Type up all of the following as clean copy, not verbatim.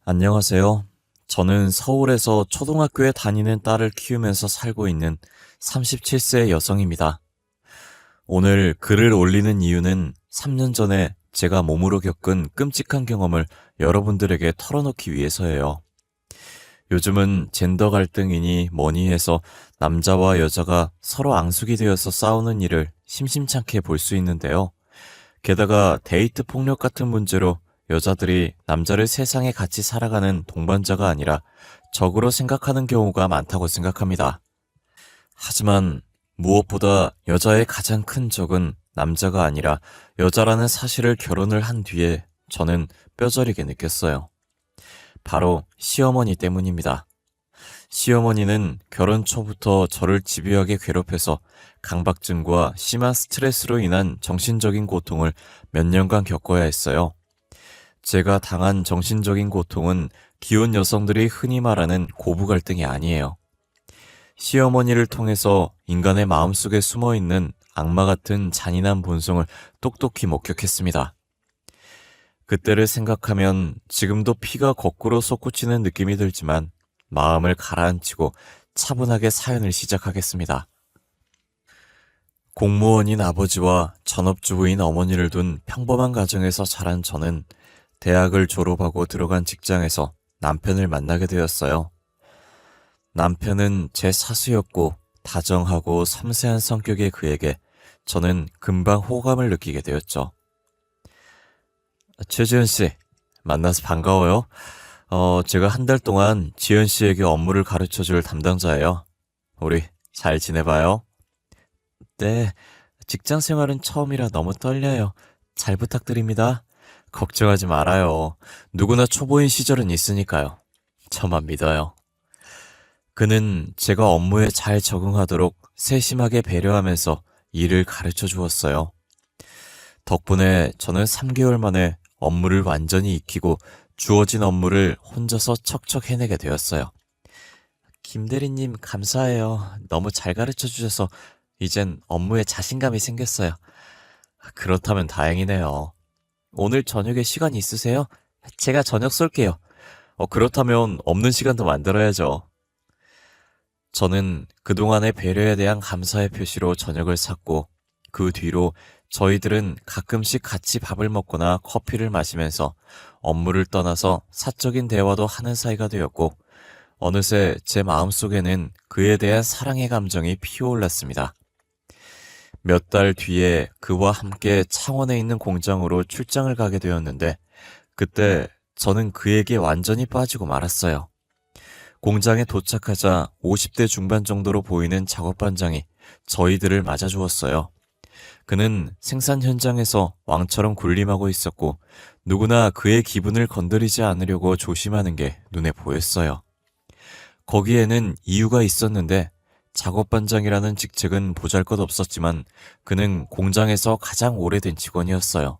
안녕하세요. 저는 서울에서 초등학교에 다니는 딸을 키우면서 살고 있는 37세 여성입니다. 오늘 글을 올리는 이유는 3년 전에 제가 몸으로 겪은 끔찍한 경험을 여러분들에게 털어놓기 위해서예요. 요즘은 젠더 갈등이니 뭐니 해서 남자와 여자가 서로 앙숙이 되어서 싸우는 일을 심심찮게 볼 수 있는데요. 게다가 데이트 폭력 같은 문제로 여자들이 남자를 세상에 같이 살아가는 동반자가 아니라 적으로 생각하는 경우가 많다고 생각합니다. 하지만 무엇보다 여자의 가장 큰 적은 남자가 아니라 여자라는 사실을 결혼을 한 뒤에 저는 뼈저리게 느꼈어요. 바로 시어머니 때문입니다. 시어머니는 결혼 초부터 저를 집요하게 괴롭혀서 강박증과 심한 스트레스로 인한 정신적인 고통을 몇 년간 겪어야 했어요. 제가 당한 정신적인 고통은 기혼 여성들이 흔히 말하는 고부 갈등이 아니에요. 시어머니를 통해서 인간의 마음속에 숨어있는 악마 같은 잔인한 본성을 똑똑히 목격했습니다. 그때를 생각하면 지금도 피가 거꾸로 솟구치는 느낌이 들지만 마음을 가라앉히고 차분하게 사연을 시작하겠습니다. 공무원인 아버지와 전업주부인 어머니를 둔 평범한 가정에서 자란 저는 대학을 졸업하고 들어간 직장에서 남편을 만나게 되었어요. 남편은 제 사수였고 다정하고 섬세한 성격의 그에게 저는 금방 호감을 느끼게 되었죠. 최지은 씨, 만나서 반가워요. 제가 한 달 동안 지은 씨에게 업무를 가르쳐 줄 담당자예요. 우리 잘 지내봐요. 네, 직장 생활은 처음이라 너무 떨려요. 잘 부탁드립니다. 걱정하지 말아요. 누구나 초보인 시절은 있으니까요. 저만 믿어요. 그는 제가 업무에 잘 적응하도록 세심하게 배려하면서 일을 가르쳐 주었어요. 덕분에 저는 3개월 만에 업무를 완전히 익히고 주어진 업무를 혼자서 척척 해내게 되었어요. 김 대리님 감사해요. 너무 잘 가르쳐 주셔서 이젠 업무에 자신감이 생겼어요. 그렇다면 다행이네요. 오늘 저녁에 시간 있으세요? 제가 저녁 쏠게요. 그렇다면 없는 시간도 만들어야죠. 저는 그동안의 배려에 대한 감사의 표시로 저녁을 샀고 그 뒤로 저희들은 가끔씩 같이 밥을 먹거나 커피를 마시면서 업무를 떠나서 사적인 대화도 하는 사이가 되었고 어느새 제 마음속에는 그에 대한 사랑의 감정이 피어올랐습니다. 몇 달 뒤에 그와 함께 창원에 있는 공장으로 출장을 가게 되었는데 그때 저는 그에게 완전히 빠지고 말았어요. 공장에 도착하자 50대 중반 정도로 보이는 작업반장이 저희들을 맞아주었어요. 그는 생산 현장에서 왕처럼 군림하고 있었고 누구나 그의 기분을 건드리지 않으려고 조심하는 게 눈에 보였어요. 거기에는 이유가 있었는데 작업반장이라는 직책은 보잘것없었지만 그는 공장에서 가장 오래된 직원이었어요.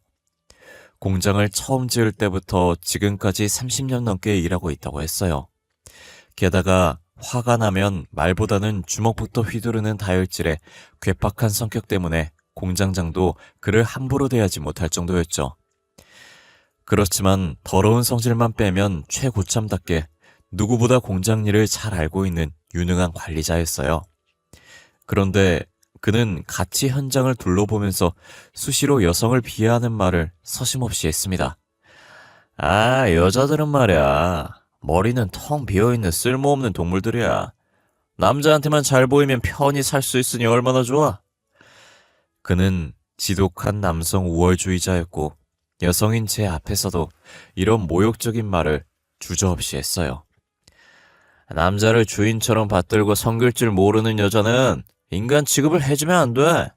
공장을 처음 지을 때부터 지금까지 30년 넘게 일하고 있다고 했어요. 게다가 화가 나면 말보다는 주먹부터 휘두르는 다혈질의 괴팍한 성격 때문에 공장장도 그를 함부로 대하지 못할 정도였죠. 그렇지만 더러운 성질만 빼면 최고참답게 누구보다 공장 일을 잘 알고 있는 유능한 관리자였어요. 그런데 그는 같이 현장을 둘러보면서 수시로 여성을 비하하는 말을 서심없이 했습니다. 아, 여자들은 말이야. 머리는 텅 비어있는 쓸모없는 동물들이야. 남자한테만 잘 보이면 편히 살 수 있으니 얼마나 좋아. 그는 지독한 남성 우월주의자였고 여성인 제 앞에서도 이런 모욕적인 말을 주저없이 했어요. 남자를 주인처럼 받들고 섬길 줄 모르는 여자는 인간 취급을 해주면 안 돼.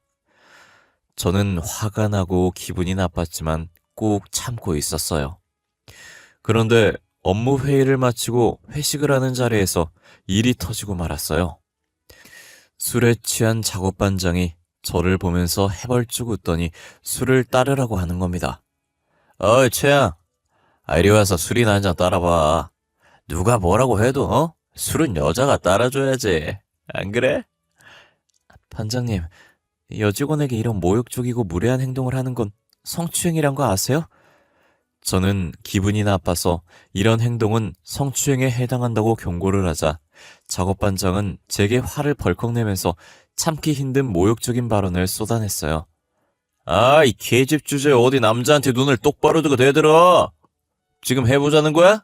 저는 화가 나고 기분이 나빴지만 꼭 참고 있었어요. 그런데 업무 회의를 마치고 회식을 하는 자리에서 일이 터지고 말았어요. 술에 취한 작업반장이 저를 보면서 해벌쭉 웃더니 술을 따르라고 하는 겁니다. 어이, 최양. 이리 와서 술이나 한잔 따라봐. 누가 뭐라고 해도, 술은 여자가 따라줘야지. 안 그래? 반장님, 여직원에게 이런 모욕적이고 무례한 행동을 하는 건 성추행이란 거 아세요? 저는 기분이 나빠서 이런 행동은 성추행에 해당한다고 경고를 하자 작업반장은 제게 화를 벌컥 내면서 참기 힘든 모욕적인 발언을 쏟아냈어요. 아이 계집 주제에 어디 남자한테 눈을 똑바로 두고 대들어. 지금 해보자는 거야?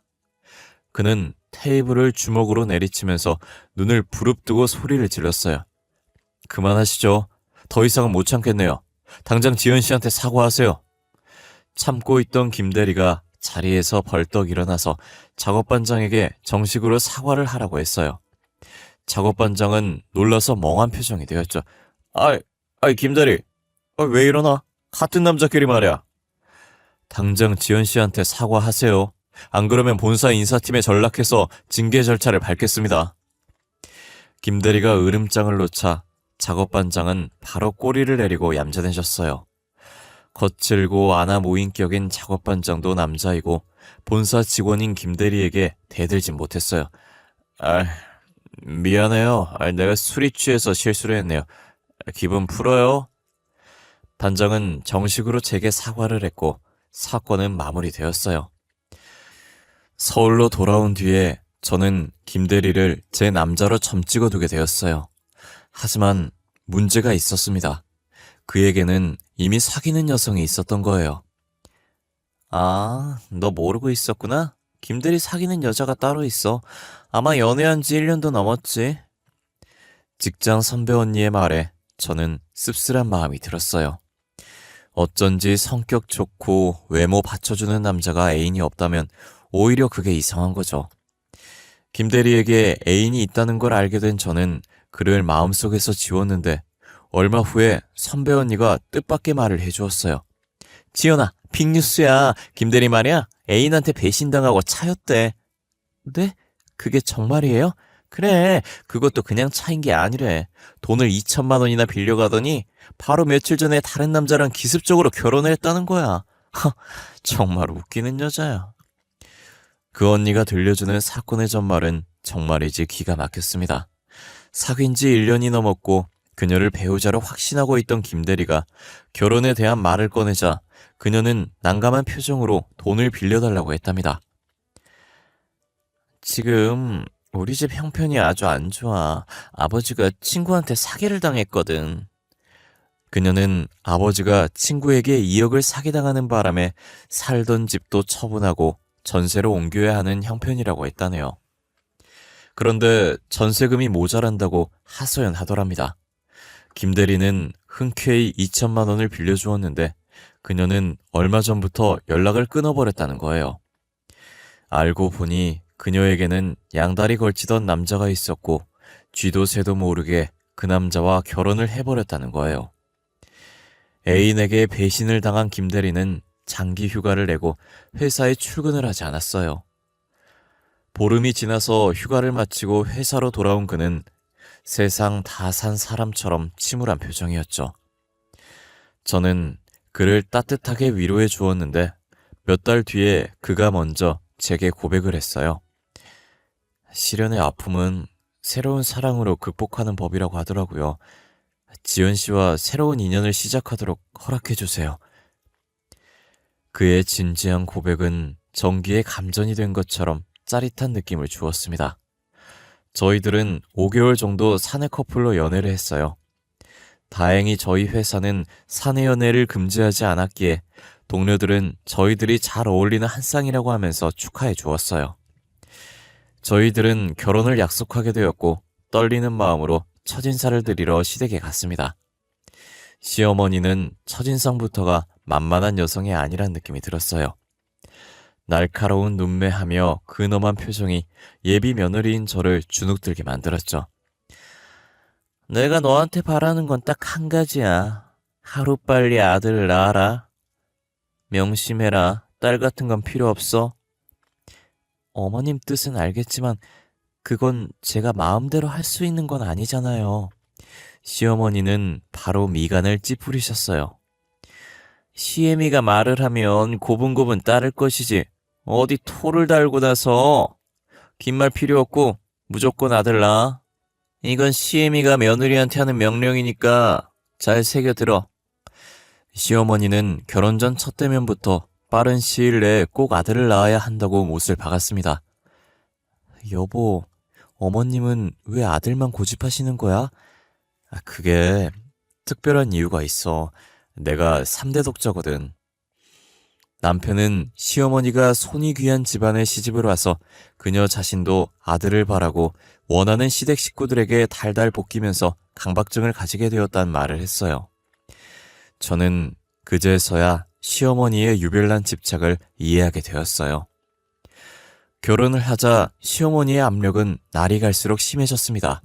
그는 테이블을 주먹으로 내리치면서 눈을 부릅뜨고 소리를 질렀어요. 그만하시죠. 더 이상은 못 참겠네요. 당장 지연 씨한테 사과하세요. 참고 있던 김대리가 자리에서 벌떡 일어나서 작업반장에게 정식으로 사과를 하라고 했어요. 작업반장은 놀라서 멍한 표정이 되었죠. 아이 김대리, 왜 이러나? 같은 남자끼리 말이야. 당장 지연 씨한테 사과하세요. 안 그러면 본사 인사팀에 전락해서 징계 절차를 밟겠습니다. 김대리가 으름장을 놓자 작업반장은 바로 꼬리를 내리고 얌전해졌어요. 거칠고 아나무인격인 작업반장도 남자이고 본사 직원인 김대리에게 대들진 못했어요. 미안해요. 내가 술이 취해서 실수를 했네요. 기분 풀어요. 반장은 정식으로 제게 사과를 했고 사건은 마무리되었어요. 서울로 돌아온 뒤에 저는 김대리를 제 남자로 점찍어두게 되었어요. 하지만 문제가 있었습니다. 그에게는 이미 사귀는 여성이 있었던 거예요. 아, 너 모르고 있었구나? 김대리 사귀는 여자가 따로 있어. 아마 연애한 지 1년도 넘었지. 직장 선배 언니의 말에 저는 씁쓸한 마음이 들었어요. 어쩐지 성격 좋고 외모 받쳐주는 남자가 애인이 없다면 오히려 그게 이상한 거죠. 김대리에게 애인이 있다는 걸 알게 된 저는 그를 마음속에서 지웠는데 얼마 후에 선배 언니가 뜻밖의 말을 해주었어요. 지연아, 빅뉴스야. 김대리 말이야. 애인한테 배신당하고 차였대. 네? 그게 정말이에요? 그래, 그것도 그냥 차인 게 아니래. 돈을 2천만 원이나 빌려가더니 바로 며칠 전에 다른 남자랑 기습적으로 결혼을 했다는 거야. 정말 웃기는 여자야. 그 언니가 들려주는 사건의 전말은 정말이지 기가 막혔습니다. 사귄 지 1년이 넘었고 그녀를 배우자로 확신하고 있던 김대리가 결혼에 대한 말을 꺼내자 그녀는 난감한 표정으로 돈을 빌려달라고 했답니다. 지금 우리 집 형편이 아주 안 좋아. 아버지가 친구한테 사기를 당했거든. 그녀는 아버지가 친구에게 2억을 사기당하는 바람에 살던 집도 처분하고 전세로 옮겨야 하는 형편이라고 했다네요. 그런데 전세금이 모자란다고 하소연하더랍니다. 김대리는 흔쾌히 2천만 원을 빌려주었는데 그녀는 얼마 전부터 연락을 끊어버렸다는 거예요. 알고 보니 그녀에게는 양다리 걸치던 남자가 있었고 쥐도 새도 모르게 그 남자와 결혼을 해버렸다는 거예요. 애인에게 배신을 당한 김대리는 장기 휴가를 내고 회사에 출근을 하지 않았어요. 보름이 지나서 휴가를 마치고 회사로 돌아온 그는 세상 다 산 사람처럼 침울한 표정이었죠. 저는 그를 따뜻하게 위로해 주었는데 몇 달 뒤에 그가 먼저 제게 고백을 했어요. 시련의 아픔은 새로운 사랑으로 극복하는 법이라고 하더라고요. 지연 씨와 새로운 인연을 시작하도록 허락해 주세요. 그의 진지한 고백은 전기에 감전이 된 것처럼 짜릿한 느낌을 주었습니다. 저희들은 5개월 정도 사내 커플로 연애를 했어요. 다행히 저희 회사는 사내 연애를 금지하지 않았기에 동료들은 저희들이 잘 어울리는 한 쌍이라고 하면서 축하해 주었어요. 저희들은 결혼을 약속하게 되었고 떨리는 마음으로 첫인사를 드리러 시댁에 갔습니다. 시어머니는 첫인상부터가 만만한 여성이 아니란 느낌이 들었어요. 날카로운 눈매하며 근엄한 표정이 예비 며느리인 저를 주눅들게 만들었죠. 내가 너한테 바라는 건 딱 한 가지야. 하루빨리 아들을 낳아라. 명심해라. 딸 같은 건 필요 없어. 어머님 뜻은 알겠지만 그건 제가 마음대로 할 수 있는 건 아니잖아요. 시어머니는 바로 미간을 찌푸리셨어요. 시애미가 말을 하면 고분고분 따를 것이지 어디 토를 달고 나서. 긴 말 필요 없고 무조건 아들 낳아. 이건 시애미가 며느리한테 하는 명령이니까 잘 새겨들어. 시어머니는 결혼 전 첫 대면부터 빠른 시일 내에 꼭 아들을 낳아야 한다고 못을 박았습니다. 여보, 어머님은 왜 아들만 고집하시는 거야? 그게 특별한 이유가 있어. 내가 3대 독자거든. 남편은 시어머니가 손이 귀한 집안에 시집을 와서 그녀 자신도 아들을 바라고 원하는 시댁 식구들에게 달달 볶이면서 강박증을 가지게 되었다는 말을 했어요. 저는 그제서야 시어머니의 유별난 집착을 이해하게 되었어요. 결혼을 하자 시어머니의 압력은 날이 갈수록 심해졌습니다.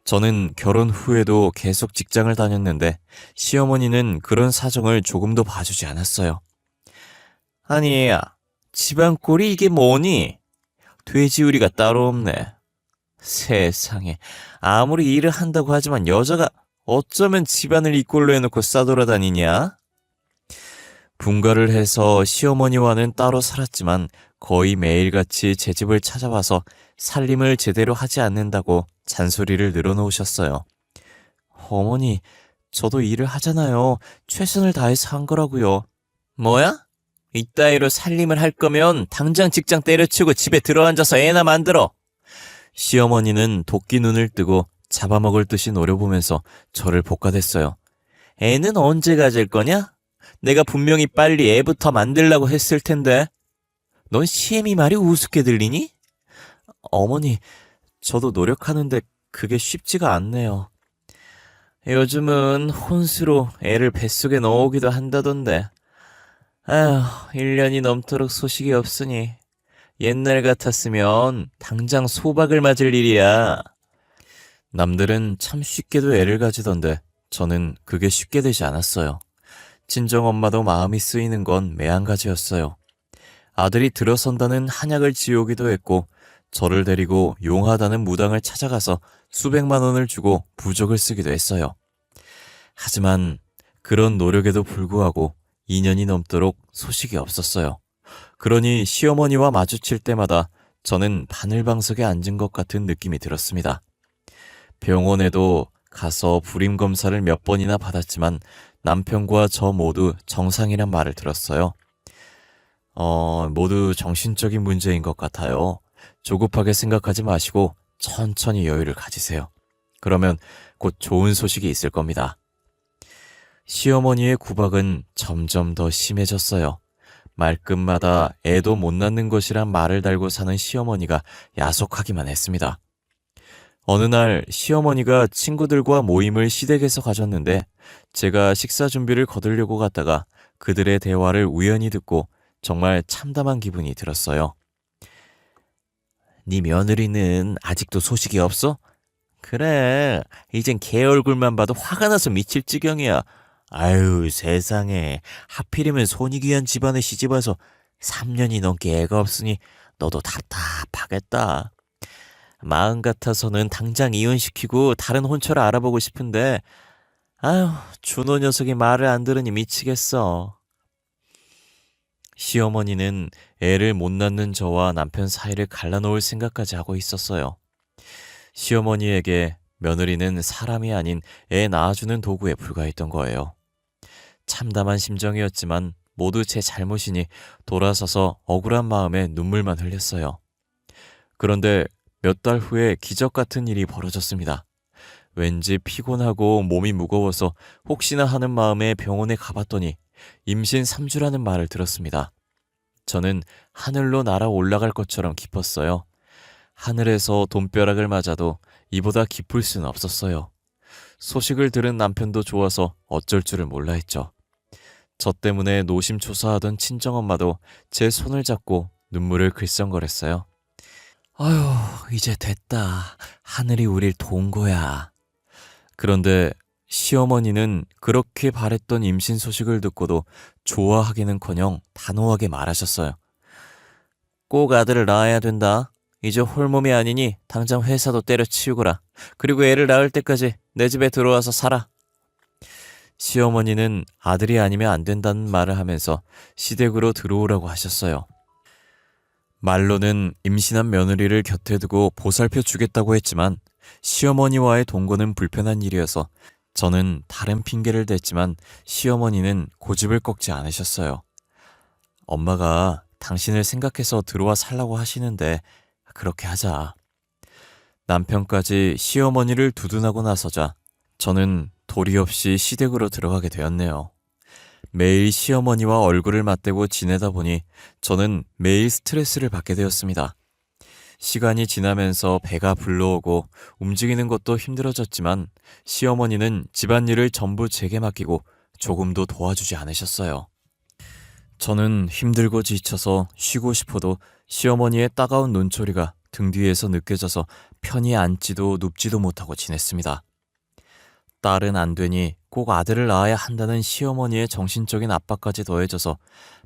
저는 결혼 후에도 계속 직장을 다녔는데 시어머니는 그런 사정을 조금도 봐주지 않았어요. 아니, 집안 꼴이 이게 뭐니? 돼지우리가 따로 없네. 세상에, 아무리 일을 한다고 하지만 여자가 어쩌면 집안을 이 꼴로 해놓고 싸돌아다니냐? 분가를 해서 시어머니와는 따로 살았지만 거의 매일같이 제 집을 찾아와서 살림을 제대로 하지 않는다고 잔소리를 늘어놓으셨어요. 어머니, 저도 일을 하잖아요. 최선을 다해서 한 거라고요. 뭐야? 이따위로 살림을 할 거면 당장 직장 때려치우고 집에 들어앉아서 애나 만들어. 시어머니는 도끼 눈을 뜨고 잡아먹을 듯이 노려보면서 저를 볶아댔어요. 애는 언제 가질 거냐? 내가 분명히 빨리 애부터 만들라고 했을 텐데. 넌 시애미 말이 우습게 들리니? 어머니, 저도 노력하는데 그게 쉽지가 않네요. 요즘은 혼수로 애를 뱃속에 넣어오기도 한다던데. 아휴, 1년이 넘도록 소식이 없으니 옛날 같았으면 당장 소박을 맞을 일이야. 남들은 참 쉽게도 애를 가지던데 저는 그게 쉽게 되지 않았어요. 친정엄마도 마음이 쓰이는 건 매한가지였어요. 아들이 들어선다는 한약을 지어오기도 했고 저를 데리고 용하다는 무당을 찾아가서 수백만 원을 주고 부적을 쓰기도 했어요. 하지만 그런 노력에도 불구하고 2년이 넘도록 소식이 없었어요. 그러니 시어머니와 마주칠 때마다 저는 바늘방석에 앉은 것 같은 느낌이 들었습니다. 병원에도 가서 불임 검사를 몇 번이나 받았지만 남편과 저 모두 정상이란 말을 들었어요. 모두 정신적인 문제인 것 같아요. 조급하게 생각하지 마시고 천천히 여유를 가지세요. 그러면 곧 좋은 소식이 있을 겁니다. 시어머니의 구박은 점점 더 심해졌어요. 말끝마다 애도 못 낳는 것이란 말을 달고 사는 시어머니가 야속하기만 했습니다. 어느 날 시어머니가 친구들과 모임을 시댁에서 가졌는데 제가 식사 준비를 거두려고 갔다가 그들의 대화를 우연히 듣고 정말 참담한 기분이 들었어요. 네 며느리는 아직도 소식이 없어? 그래, 이젠 걔 얼굴만 봐도 화가 나서 미칠 지경이야. 아유, 세상에. 하필이면 손이 귀한 집안에 시집와서 3년이 넘게 애가 없으니 너도 답답하겠다. 마음 같아서는 당장 이혼시키고 다른 혼처를 알아보고 싶은데 아유, 준호 녀석이 말을 안 들으니 미치겠어. 시어머니는 애를 못 낳는 저와 남편 사이를 갈라놓을 생각까지 하고 있었어요. 시어머니에게 며느리는 사람이 아닌 애 낳아주는 도구에 불과했던 거예요. 참담한 심정이었지만 모두 제 잘못이니 돌아서서 억울한 마음에 눈물만 흘렸어요. 그런데 몇 달 후에 기적 같은 일이 벌어졌습니다. 왠지 피곤하고 몸이 무거워서 혹시나 하는 마음에 병원에 가봤더니 임신 3주라는 말을 들었습니다. 저는 하늘로 날아 올라갈 것처럼 기뻤어요. 하늘에서 돈벼락을 맞아도 이보다 기쁠 수는 없었어요. 소식을 들은 남편도 좋아서 어쩔 줄을 몰라 했죠. 저 때문에 노심초사하던 친정엄마도 제 손을 잡고 눈물을 글썽거렸어요. 아휴, 이제 됐다. 하늘이 우릴 도운 거야. 그런데 시어머니는 그렇게 바랬던 임신 소식을 듣고도 좋아하기는커녕 단호하게 말하셨어요. 꼭 아들을 낳아야 된다. 이제 홀몸이 아니니 당장 회사도 때려치우거라. 그리고 애를 낳을 때까지 내 집에 들어와서 살아. 시어머니는 아들이 아니면 안 된다는 말을 하면서 시댁으로 들어오라고 하셨어요. 말로는 임신한 며느리를 곁에 두고 보살펴 주겠다고 했지만 시어머니와의 동거는 불편한 일이어서 저는 다른 핑계를 댔지만 시어머니는 고집을 꺾지 않으셨어요. 엄마가 당신을 생각해서 들어와 살라고 하시는데 그렇게 하자. 남편까지 시어머니를 두둔하고 나서자 저는 도리 없이 시댁으로 들어가게 되었네요. 매일 시어머니와 얼굴을 맞대고 지내다 보니 저는 매일 스트레스를 받게 되었습니다. 시간이 지나면서 배가 불러오고 움직이는 것도 힘들어졌지만 시어머니는 집안일을 전부 제게 맡기고 조금도 도와주지 않으셨어요. 저는 힘들고 지쳐서 쉬고 싶어도 시어머니의 따가운 눈초리가 등 뒤에서 느껴져서 편히 앉지도 눕지도 못하고 지냈습니다. 딸은 안 되니 꼭 아들을 낳아야 한다는 시어머니의 정신적인 압박까지 더해져서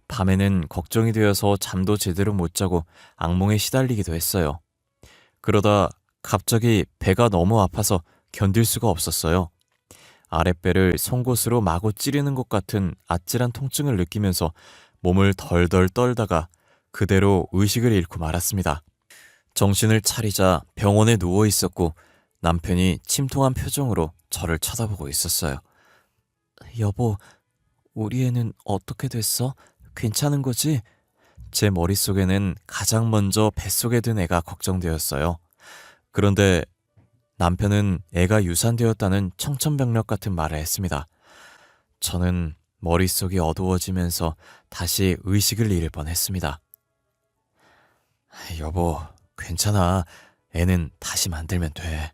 밤에는 걱정이 되어서 잠도 제대로 못 자고 악몽에 시달리기도 했어요. 그러다 갑자기 배가 너무 아파서 견딜 수가 없었어요. 아랫배를 송곳으로 마구 찌르는 것 같은 아찔한 통증을 느끼면서 몸을 덜덜 떨다가 그대로 의식을 잃고 말았습니다. 정신을 차리자 병원에 누워 있었고 남편이 침통한 표정으로 저를 쳐다보고 있었어요. 여보, 우리 애는 어떻게 됐어? 괜찮은 거지? 제 머릿속에는 가장 먼저 뱃속에 든 애가 걱정되었어요. 그런데 남편은 애가 유산되었다는 청천벽력 같은 말을 했습니다. 저는 머릿속이 어두워지면서 다시 의식을 잃을 뻔했습니다. 여보, 괜찮아. 애는 다시 만들면 돼.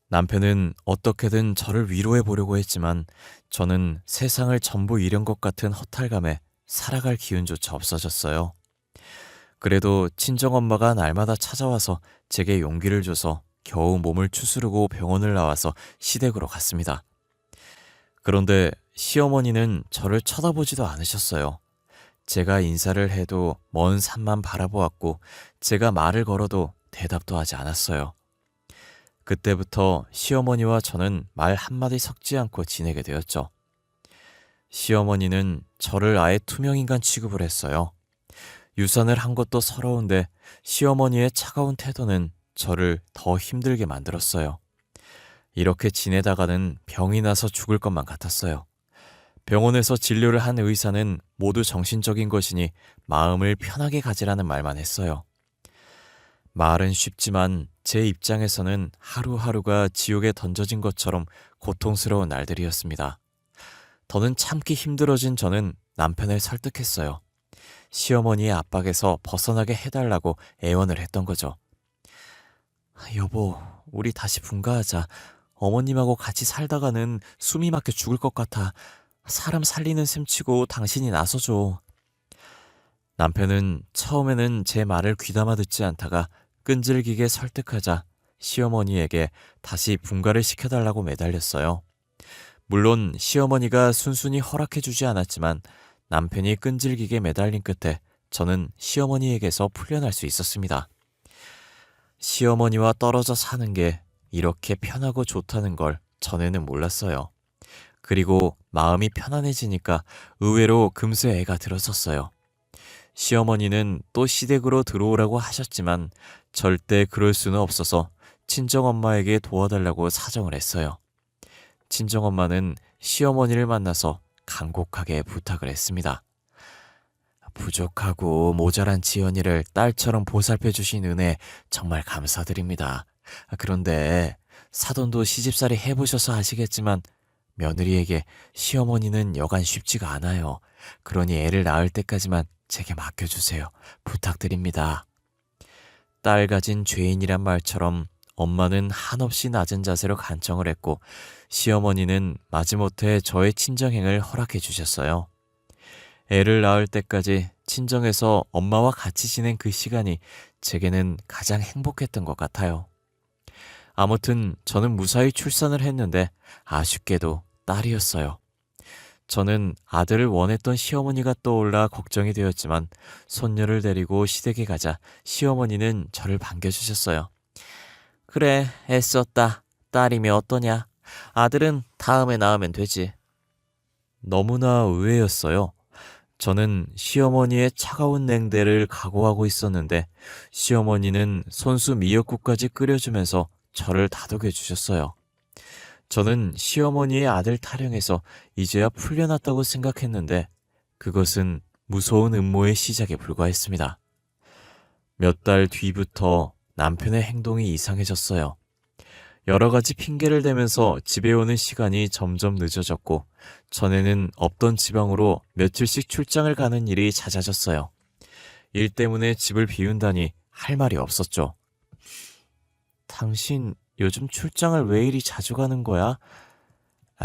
남편은 어떻게든 저를 위로해 보려고 했지만 저는 세상을 전부 잃은 것 같은 허탈감에 살아갈 기운조차 없어졌어요. 그래도 친정엄마가 날마다 찾아와서 제게 용기를 줘서 겨우 몸을 추스르고 병원을 나와서 시댁으로 갔습니다. 그런데 시어머니는 저를 쳐다보지도 않으셨어요. 제가 인사를 해도 먼 산만 바라보았고 제가 말을 걸어도 대답도 하지 않았어요. 그때부터 시어머니와 저는 말 한마디 섞지 않고 지내게 되었죠. 시어머니는 저를 아예 투명인간 취급을 했어요. 유산을 한 것도 서러운데 시어머니의 차가운 태도는 저를 더 힘들게 만들었어요. 이렇게 지내다가는 병이 나서 죽을 것만 같았어요. 병원에서 진료를 한 의사는 모두 정신적인 것이니 마음을 편하게 가지라는 말만 했어요. 말은 쉽지만 제 입장에서는 하루하루가 지옥에 던져진 것처럼 고통스러운 날들이었습니다. 더는 참기 힘들어진 저는 남편을 설득했어요. 시어머니의 압박에서 벗어나게 해달라고 애원을 했던 거죠. 여보, 우리 다시 분가하자. 어머님하고 같이 살다가는 숨이 막혀 죽을 것 같아. 사람 살리는 셈치고 당신이 나서줘. 남편은 처음에는 제 말을 귀담아 듣지 않다가 끈질기게 설득하자 시어머니에게 다시 분가를 시켜달라고 매달렸어요. 물론 시어머니가 순순히 허락해주지 않았지만 남편이 끈질기게 매달린 끝에 저는 시어머니에게서 풀려날 수 있었습니다. 시어머니와 떨어져 사는 게 이렇게 편하고 좋다는 걸 전에는 몰랐어요. 그리고 마음이 편안해지니까 의외로 금세 애가 들어섰어요. 시어머니는 또 시댁으로 들어오라고 하셨지만 절대 그럴 수는 없어서 친정엄마에게 도와달라고 사정을 했어요. 친정엄마는 시어머니를 만나서 간곡하게 부탁을 했습니다. 부족하고 모자란 지연이를 딸처럼 보살펴 주신 은혜 정말 감사드립니다. 그런데 사돈도 시집살이 해보셔서 아시겠지만 며느리에게 시어머니는 여간 쉽지가 않아요. 그러니 애를 낳을 때까지만 제게 맡겨주세요. 부탁드립니다. 딸 가진 죄인이란 말처럼 엄마는 한없이 낮은 자세로 간청을 했고 시어머니는 마지못해 저의 친정행을 허락해 주셨어요. 애를 낳을 때까지 친정에서 엄마와 같이 지낸 그 시간이 제게는 가장 행복했던 것 같아요. 아무튼 저는 무사히 출산을 했는데 아쉽게도 딸이었어요. 저는 아들을 원했던 시어머니가 떠올라 걱정이 되었지만 손녀를 데리고 시댁에 가자 시어머니는 저를 반겨주셨어요. 그래, 애썼다. 딸이면 어떠냐? 아들은 다음에 낳으면 되지. 너무나 의외였어요. 저는 시어머니의 차가운 냉대를 각오하고 있었는데 시어머니는 손수 미역국까지 끓여주면서 저를 다독여 주셨어요. 저는 시어머니의 아들 타령에서 이제야 풀려났다고 생각했는데 그것은 무서운 음모의 시작에 불과했습니다. 몇 달 뒤부터 남편의 행동이 이상해졌어요. 여러 가지 핑계를 대면서 집에 오는 시간이 점점 늦어졌고, 전에는 없던 지방으로 며칠씩 출장을 가는 일이 잦아졌어요. 일 때문에 집을 비운다니 할 말이 없었죠. 당신 요즘 출장을 왜 이리 자주 가는 거야?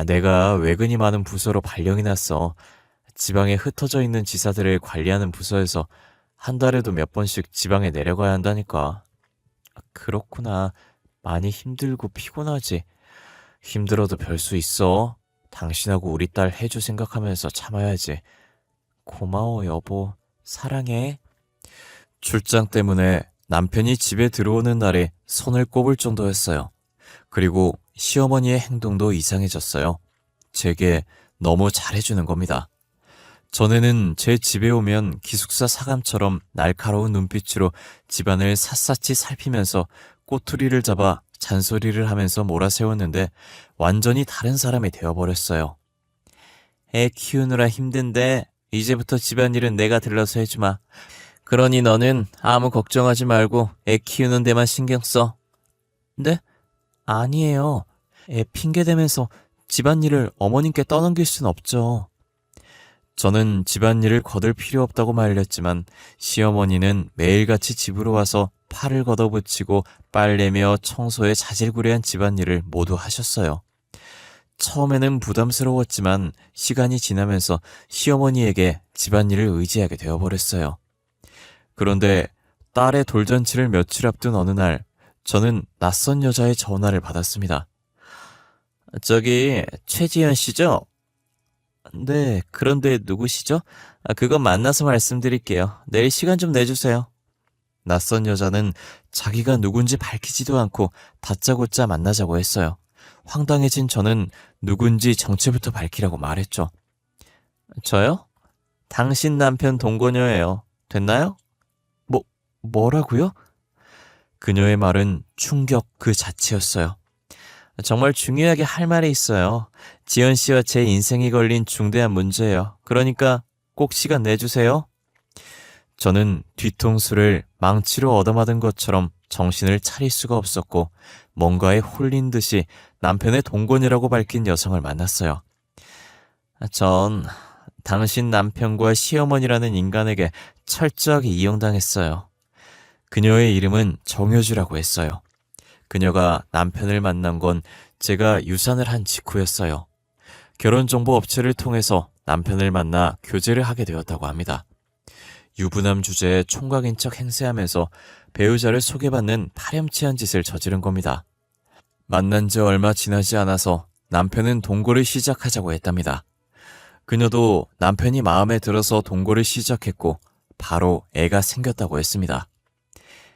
내가 외근이 많은 부서로 발령이 났어. 지방에 흩어져 있는 지사들을 관리하는 부서에서 한 달에도 몇 번씩 지방에 내려가야 한다니까. 그렇구나. 많이 힘들고 피곤하지. 힘들어도 별 수 있어. 당신하고 우리 딸 해주 생각하면서 참아야지. 고마워, 여보. 사랑해. 출장 때문에 남편이 집에 들어오는 날에 손을 꼽을 정도였어요. 그리고 시어머니의 행동도 이상해졌어요. 제게 너무 잘해주는 겁니다. 전에는 제 집에 오면 기숙사 사감처럼 날카로운 눈빛으로 집안을 샅샅이 살피면서 꼬투리를 잡아 잔소리를 하면서 몰아세웠는데 완전히 다른 사람이 되어버렸어요. 애 키우느라 힘든데 이제부터 집안일은 내가 들러서 해주마. 그러니 너는 아무 걱정하지 말고 애 키우는 데만 신경 써. 네? 아니에요. 애 핑계대면서 집안일을 어머님께 떠넘길 순 없죠. 저는 집안일을 거들 필요 없다고 말렸지만 시어머니는 매일같이 집으로 와서 팔을 걷어붙이고 빨래며 청소에 자질구레한 집안일을 모두 하셨어요. 처음에는 부담스러웠지만 시간이 지나면서 시어머니에게 집안일을 의지하게 되어버렸어요. 그런데 딸의 돌잔치를 며칠 앞둔 어느 날 저는 낯선 여자의 전화를 받았습니다. 저기 최지연 씨죠? 네, 그런데 누구시죠? 그건 만나서 말씀드릴게요. 내일 시간 좀 내주세요. 낯선 여자는 자기가 누군지 밝히지도 않고 다짜고짜 만나자고 했어요. 황당해진 저는 누군지 정체부터 밝히라고 말했죠. 저요? 당신 남편 동거녀예요. 됐나요? 뭐라고요? 그녀의 말은 충격 그 자체였어요. 정말 중요하게 할 말이 있어요. 지연 씨와 제 인생이 걸린 중대한 문제예요. 그러니까 꼭 시간 내주세요. 저는 뒤통수를 망치로 얻어맞은 것처럼 정신을 차릴 수가 없었고 뭔가에 홀린 듯이 남편의 동거녀라고 밝힌 여성을 만났어요. 전 당신 남편과 시어머니라는 인간에게 철저하게 이용당했어요. 그녀의 이름은 정효주라고 했어요. 그녀가 남편을 만난 건 제가 유산을 한 직후였어요. 결혼정보업체를 통해서 남편을 만나 교제를 하게 되었다고 합니다. 유부남 주제에 총각인 척 행세하면서 배우자를 소개받는 파렴치한 짓을 저지른 겁니다. 만난 지 얼마 지나지 않아서 남편은 동거를 시작하자고 했답니다. 그녀도 남편이 마음에 들어서 동거를 시작했고 바로 애가 생겼다고 했습니다.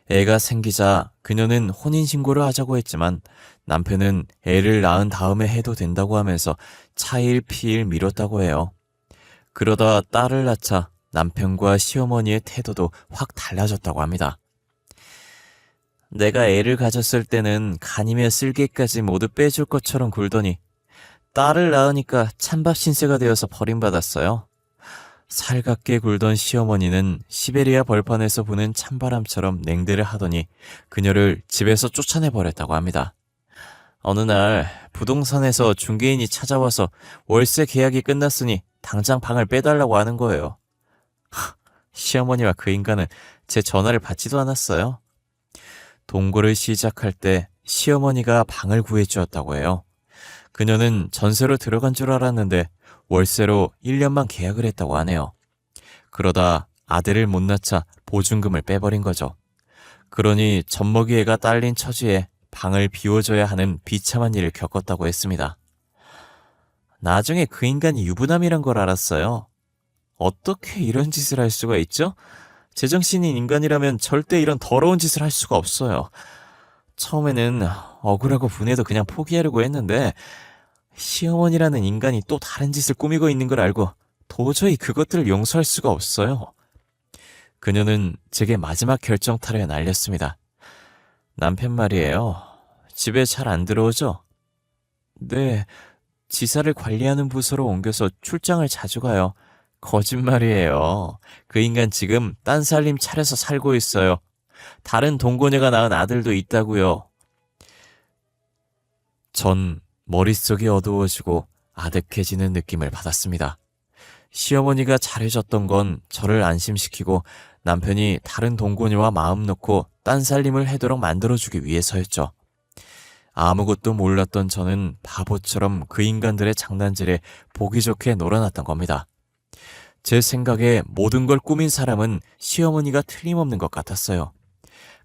애가 생기자 그녀는 혼인신고를 하자고 했지만 남편은 애를 낳은 다음에 해도 된다고 하면서 차일피일 미뤘다고 해요. 그러다 딸을 낳자 남편과 시어머니의 태도도 확 달라졌다고 합니다. 내가 애를 가졌을 때는 간이며 쓸개까지 모두 빼줄 것처럼 굴더니 딸을 낳으니까 찬밥 신세가 되어서 버림받았어요. 살갑게 굴던 시어머니는 시베리아 벌판에서 부는 찬바람처럼 냉대를 하더니 그녀를 집에서 쫓아내버렸다고 합니다. 어느 날 부동산에서 중개인이 찾아와서 월세 계약이 끝났으니 당장 방을 빼달라고 하는 거예요. 시어머니와 그 인간은 제 전화를 받지도 않았어요. 동거를 시작할 때 시어머니가 방을 구해주었다고 해요. 그녀는 전세로 들어간 줄 알았는데 월세로 1년만 계약을 했다고 하네요. 그러다 아들을 못 낳자 보증금을 빼버린 거죠. 그러니 젖먹이 애가 딸린 처지에 방을 비워줘야 하는 비참한 일을 겪었다고 했습니다. 나중에 그 인간이 유부남이란 걸 알았어요. 어떻게 이런 짓을 할 수가 있죠? 제정신인 인간이라면 절대 이런 더러운 짓을 할 수가 없어요. 처음에는 억울하고 분해도 그냥 포기하려고 했는데 시어머니라는 인간이 또 다른 짓을 꾸미고 있는 걸 알고 도저히 그것들을 용서할 수가 없어요. 그녀는 제게 마지막 결정타를 날렸습니다. 남편 말이에요. 집에 잘 안 들어오죠? 네, 지사를 관리하는 부서로 옮겨서 출장을 자주 가요. 거짓말이에요. 그 인간 지금 딴 살림 차려서 살고 있어요. 다른 동거녀가 낳은 아들도 있다고요. 전 머릿속이 어두워지고 아득해지는 느낌을 받았습니다. 시어머니가 잘해줬던 건 저를 안심시키고 남편이 다른 동거녀와 마음 놓고 딴 살림을 해도록 만들어주기 위해서였죠. 아무것도 몰랐던 저는 바보처럼 그 인간들의 장난질에 보기 좋게 놀아났던 겁니다. 제 생각에 모든 걸 꾸민 사람은 시어머니가 틀림없는 것 같았어요.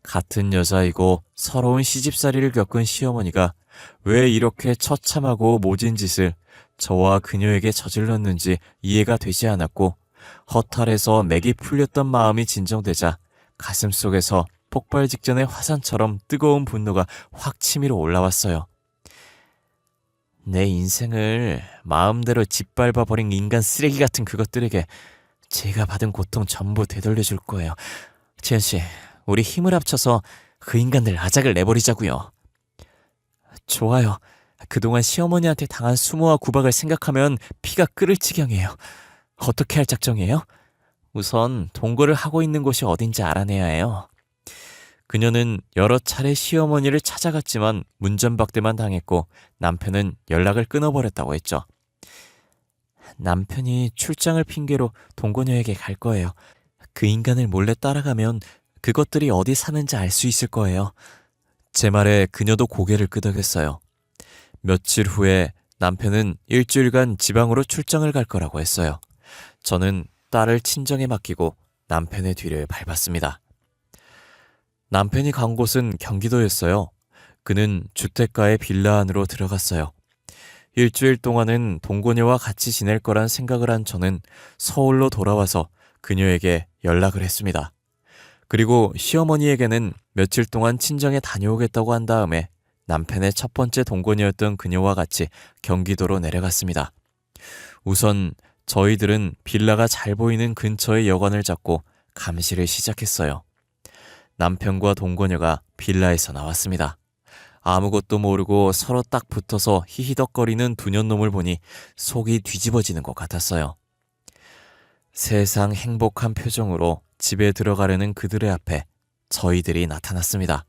같은 여자이고 서러운 시집살이를 겪은 시어머니가 왜 이렇게 처참하고 모진 짓을 저와 그녀에게 저질렀는지 이해가 되지 않았고, 허탈해서 맥이 풀렸던 마음이 진정되자 가슴속에서 폭발 직전의 화산처럼 뜨거운 분노가 확 치밀어 올라왔어요. 내 인생을 마음대로 짓밟아버린 인간 쓰레기 같은 그것들에게 제가 받은 고통 전부 되돌려줄 거예요. 지연씨, 우리 힘을 합쳐서 그 인간들 아작을 내버리자고요. 좋아요. 그동안 시어머니한테 당한 수모와 구박을 생각하면 피가 끓을 지경이에요. 어떻게 할 작정이에요? 우선 동거를 하고 있는 곳이 어딘지 알아내야 해요. 그녀는 여러 차례 시어머니를 찾아갔지만 문전박대만 당했고 남편은 연락을 끊어버렸다고 했죠. 남편이 출장을 핑계로 동거녀에게 갈 거예요. 그 인간을 몰래 따라가면 그것들이 어디 사는지 알 수 있을 거예요. 제 말에 그녀도 고개를 끄덕였어요. 며칠 후에 남편은 일주일간 지방으로 출장을 갈 거라고 했어요. 저는 딸을 친정에 맡기고 남편의 뒤를 밟았습니다. 남편이 간 곳은 경기도였어요. 그는 주택가의 빌라 안으로 들어갔어요. 일주일 동안은 동거녀와 같이 지낼 거란 생각을 한 저는 서울로 돌아와서 그녀에게 연락을 했습니다. 그리고 시어머니에게는 며칠 동안 친정에 다녀오겠다고 한 다음에 남편의 첫 번째 동거녀였던 그녀와 같이 경기도로 내려갔습니다. 우선 저희들은 빌라가 잘 보이는 근처의 여관을 잡고 감시를 시작했어요. 남편과 동거녀가 빌라에서 나왔습니다. 아무것도 모르고 서로 딱 붙어서 히히덕거리는 두 년놈을 보니 속이 뒤집어지는 것 같았어요. 세상 행복한 표정으로 집에 들어가려는 그들의 앞에 저희들이 나타났습니다.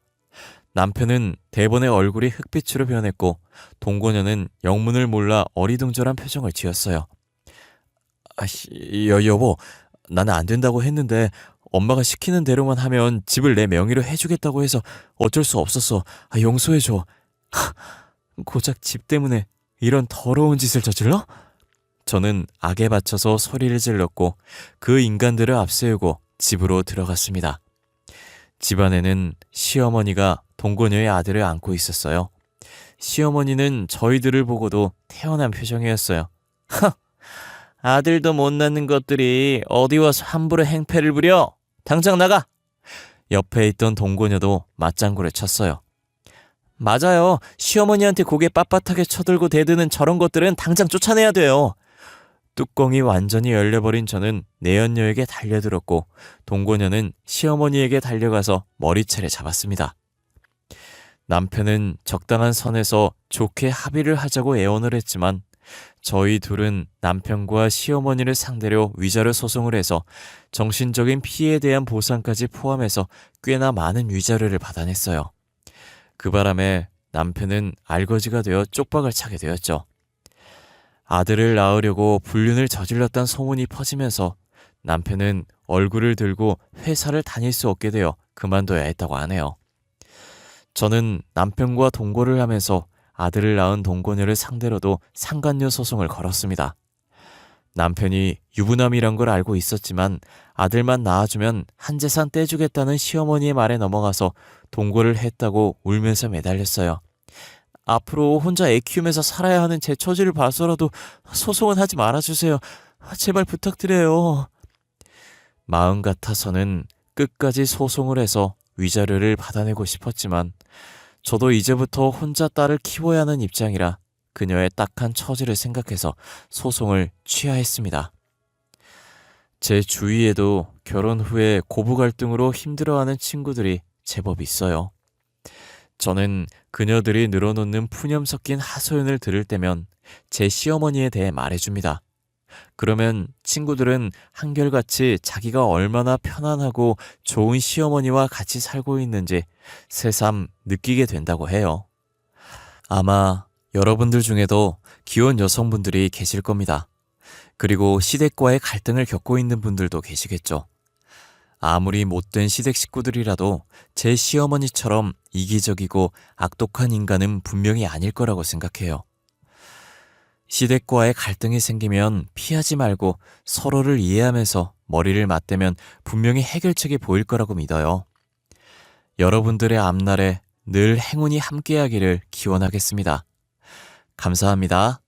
남편은 대번에 얼굴이 흑빛으로 변했고 동거녀는 영문을 몰라 어리둥절한 표정을 지었어요. 여보, 나는 안 된다고 했는데 엄마가 시키는 대로만 하면 집을 내 명의로 해주겠다고 해서 어쩔 수 없었어. 용서해줘. 고작 집 때문에 이런 더러운 짓을 저질러? 저는 악에 받쳐서 소리를 질렀고 그 인간들을 앞세우고 집으로 들어갔습니다. 집안에는 시어머니가 동거녀의 아들을 안고 있었어요. 시어머니는 저희들을 보고도 태연한 표정이었어요. 아들도 못 낳는 것들이 어디 와서 함부로 행패를 부려? 당장 나가! 옆에 있던 동거녀도 맞장구를 쳤어요. 맞아요. 시어머니한테 고개 빳빳하게 쳐들고 대드는 저런 것들은 당장 쫓아내야 돼요. 뚜껑이 완전히 열려버린 저는 내연녀에게 달려들었고 동거녀는 시어머니에게 달려가서 머리채를 잡았습니다. 남편은 적당한 선에서 좋게 합의를 하자고 애원을 했지만 저희 둘은 남편과 시어머니를 상대로 위자료 소송을 해서 정신적인 피해에 대한 보상까지 포함해서 꽤나 많은 위자료를 받아냈어요. 그 바람에 남편은 알거지가 되어 쪽박을 차게 되었죠. 아들을 낳으려고 불륜을 저질렀다는 소문이 퍼지면서 남편은 얼굴을 들고 회사를 다닐 수 없게 되어 그만둬야 했다고 하네요. 저는 남편과 동거를 하면서 아들을 낳은 동거녀를 상대로도 상간녀 소송을 걸었습니다. 남편이 유부남이란 걸 알고 있었지만 아들만 낳아주면 한 재산 떼주겠다는 시어머니의 말에 넘어가서 동거를 했다고 울면서 매달렸어요. 앞으로 혼자 애 키우면서 살아야 하는 제 처지를 봐서라도 소송은 하지 말아주세요. 제발 부탁드려요. 마음 같아서는 끝까지 소송을 해서 위자료를 받아내고 싶었지만 저도 이제부터 혼자 딸을 키워야 하는 입장이라 그녀의 딱한 처지를 생각해서 소송을 취하했습니다. 제 주위에도 결혼 후에 고부 갈등으로 힘들어하는 친구들이 제법 있어요. 저는 그녀들이 늘어놓는 푸념 섞인 하소연을 들을 때면 제 시어머니에 대해 말해줍니다. 그러면 친구들은 한결같이 자기가 얼마나 편안하고 좋은 시어머니와 같이 살고 있는지 새삼 느끼게 된다고 해요. 아마 여러분들 중에도 기혼 여성분들이 계실 겁니다. 그리고 시댁과의 갈등을 겪고 있는 분들도 계시겠죠. 아무리 못된 시댁 식구들이라도 제 시어머니처럼 이기적이고 악독한 인간은 분명히 아닐 거라고 생각해요. 시댁과의 갈등이 생기면 피하지 말고 서로를 이해하면서 머리를 맞대면 분명히 해결책이 보일 거라고 믿어요. 여러분들의 앞날에 늘 행운이 함께하기를 기원하겠습니다. 감사합니다.